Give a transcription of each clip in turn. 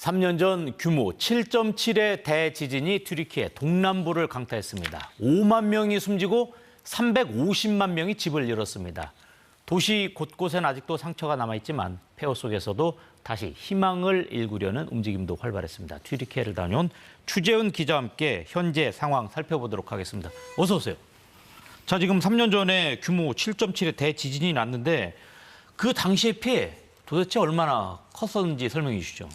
3년 전 규모 7.7의 대지진이 튀르키예 동남부를 강타했습니다. 5만 명이 숨지고 350만 명이 집을 잃었습니다. 도시 곳곳엔 아직도 상처가 남아있지만 폐허 속에서도 다시 희망을 일구려는 움직임도 활발했습니다. 튀르키예를 다녀온 추재훈 기자와 함께 현재 상황 살펴보도록 하겠습니다. 어서 오세요. 자, 지금 3년 전에 규모 7.7의 대지진이 났는데 그 당시의 피해 도대체 얼마나 컸었는지 설명해 주시죠.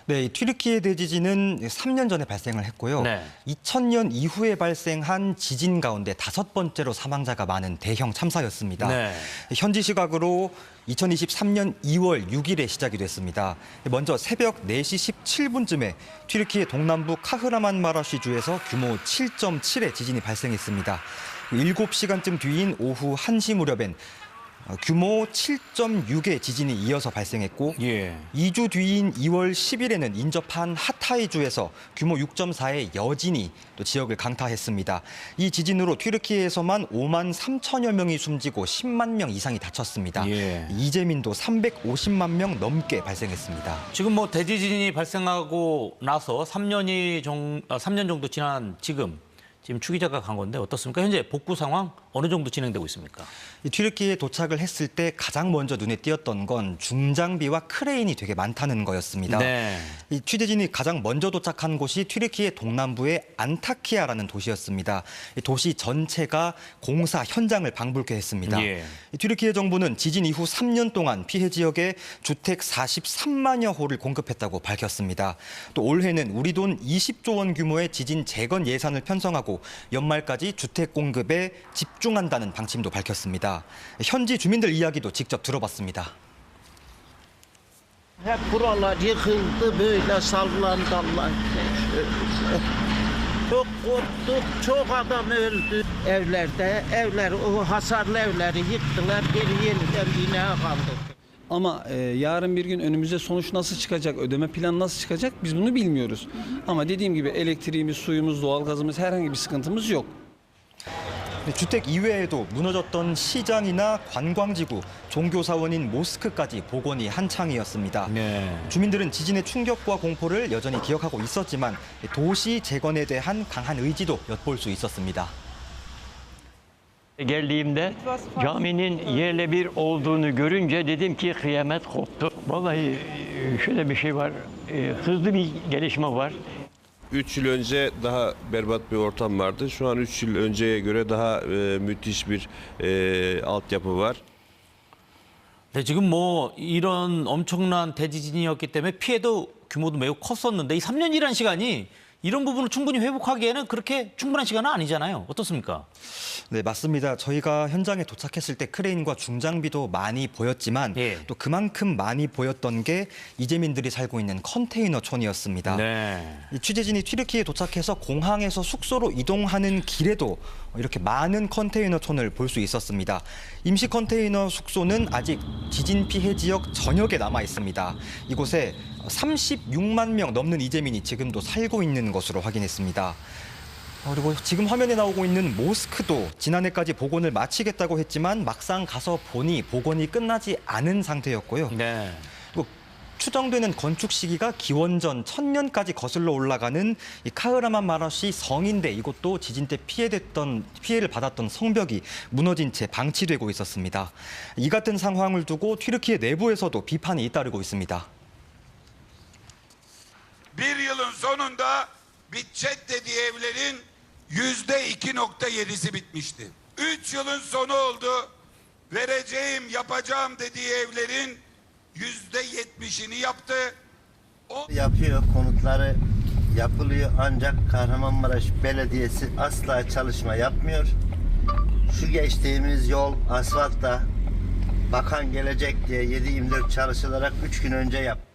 네, 튀르키예 대지진은 3년 전에 발생을 했고요. 네. 2000년 이후에 발생한 지진 가운데 5번째로 사망자가 많은 대형 참사였습니다. 네. 현지 시각으로 2023년 2월 6일에 시작이 됐습니다. 먼저 새벽 4시 17분쯤에 튀르키예 동남부 카흐라만마라시주에서 규모 7.7의 지진이 발생했습니다. 7시간쯤 뒤인 오후 1시 무렵엔 규모 7.6의 지진이 이어서 발생했고 2주 뒤인 2월 10일에는 인접한 하타이주에서 규모 6.4의 여진이 또 지역을 강타했습니다. 이 지진으로 튀르키예에서만 5만 3천여 명이 숨지고 10만 명 이상이 다쳤습니다. 이재민도 350만 명 넘게 발생했습니다. 지금 뭐 대지진이 발생하고 나서 3년 정도 지난 지금 추 기자가 간 건데 어떻습니까? 현재 복구 상황 어느 정도 진행되고 있습니까? 튀르키예에 도착을 했을 때 가장 먼저 눈에 띄었던 건 중장비와 크레인이 되게 많다는 거였습니다. 네. 이 취재진이 가장 먼저 도착한 곳이 튀르키예 동남부의 안타키아라는 도시였습니다. 이 도시 전체가 공사 현장을 방불케 했습니다. 이 튀르키예 정부는 지진 이후 3년 동안 피해 지역에 주택 43만여 호를 공급했다고 밝혔습니다. 또 올해는 우리 돈 20조 원 규모의 지진 재건 예산을 편성하고 연말까지 주택 공급에 집중한다는 방침도 밝혔습니다. 현지 주민들 이야기도 직접 들어봤습니다. Hep buralar yıkıldı, böyle sallandılar. Çok korktuk, çok adam öldü. Evler, o hasarlı evleri yıktılar, geri yeniden binaya kaldırdı. Ama yarın bir gün önümüze sonuç nasıl çıkacak, ödeme planı nasıl çıkacak biz bunu bilmiyoruz. Ama dediğim gibi elektriğimiz, suyumuz, doğalgazımız herhangi bir sıkıntımız yok. 주택 이외에도 무너졌던 시장이나 관광지구, 종교사원인 모스크까지 복원이 한창이었습니다. 주민들은 지진의 충격과 공포를 여전히 기억하고 있었지만 도시 재건에 대한 강한 의지도 엿볼 수 있었습니다. Geldiğimde caminin yerle bir olduğunu görünce dedim ki kıyamet koptu. Vallahi şöyle bir şey var, hızlı bir gelişme var. 3 yıl önce daha berbat bir ortam vardı. Şu an 3 yıl önceye göre daha müthiş bir altyapı var. 네, 지금 뭐 이런 엄청난 대지진이었기 때문에 피해도 규모도 매우 컸었는데 이 3년이라는 시간이 이런 부분을 충분히 회복하기에는 그렇게 충분한 시간은 아니잖아요. 어떻습니까? 네, 맞습니다. 저희가 현장에 도착했을 때 크레인과 중장비도 많이 보였지만 또 그만큼 많이 보였던 게 이재민들이 살고 있는 컨테이너촌이었습니다. 이 취재진이 튀르키예에 도착해서 공항에서 숙소로 이동하는 길에도 이렇게 많은 컨테이너촌을 볼 수 있었습니다. 임시 컨테이너 숙소는 아직 지진 피해 지역 전역에 남아 있습니다. 이곳에 36만 명 넘는 이재민이 지금도 살고 있는 것으로 확인했습니다. 그리고 지금 화면에 나오고 있는 모스크도 지난해까지 복원을 마치겠다고 했지만 막상 가서 보니 복원이 끝나지 않은 상태였고요. 또 추정되는 건축 시기가 기원전 1000년까지 거슬러 올라가는 이 카흐라만마라시 성인데 이곳도 지진 때 피해를 받았던 성벽이 무너진 채 방치되고 있었습니다. 이 같은 상황을 두고 튀르키예 내부에서도 비판이 잇따르고 있습니다. Bir yılın sonunda bitecek dediği evlerin %2.7'si bitmişti. 3 yılın sonu oldu. Vereceğim, yapacağım dediği evlerin %70'ini yaptı. Yapıyor, konutları yapılıyor ancak Kahramanmaraş Belediyesi asla çalışma yapmıyor. Şu geçtiğimiz yol asfaltta bakan gelecek diye 7/24 çalışılarak 3 gün önce yaptı.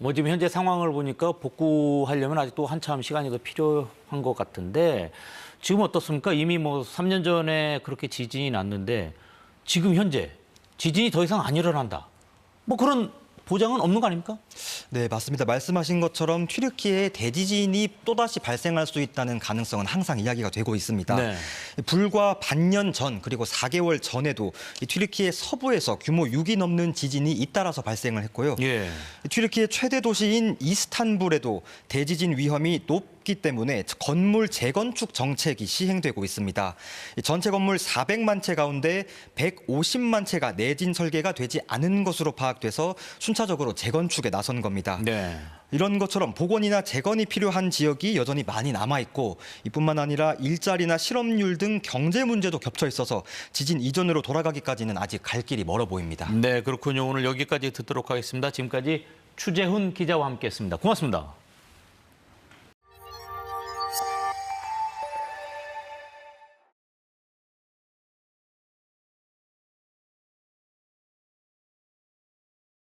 뭐 지금 현재 상황을 보니까 복구하려면 아직도 한참 시간이 더 필요한 것 같은데 지금 어떻습니까? 이미 뭐 3년 전에 그렇게 지진이 났는데 지금 현재 지진이 더 이상 안 일어난다. 뭐 그런 보장은 없는 거 아닙니까? 네, 맞습니다. 말씀하신 것처럼 튀르키예에 대지진이 또다시 발생할 수 있다는 가능성은 항상 이야기가 되고 있습니다. 네. 불과 반년 전 그리고 4개월 전에도 이 튀르키예 서부에서 규모 6이 넘는 지진이 잇따라서 발생을 했고요. 예. 튀르키예 최대 도시인 이스탄불에도 대지진 위험이 높기 때문에 건물 재건축 정책이 시행되고 있습니다. 전체 건물 400만 채 가운데 150만 채가 내진 설계가 되지 않은 것으로 파악돼서 순차적으로 재건축에 나선 겁니다. 네. 이런 것처럼 복원이나 재건이 필요한 지역이 여전히 많이 남아있고 이뿐만 아니라 일자리나 실업률 등 경제 문제도 겹쳐 있어서 지진 이전으로 돌아가기까지는 아직 갈 길이 멀어 보입니다. 네, 그렇군요. 오늘 여기까지 듣도록 하겠습니다. 지금까지 추재훈 기자와 함께했습니다. 고맙습니다.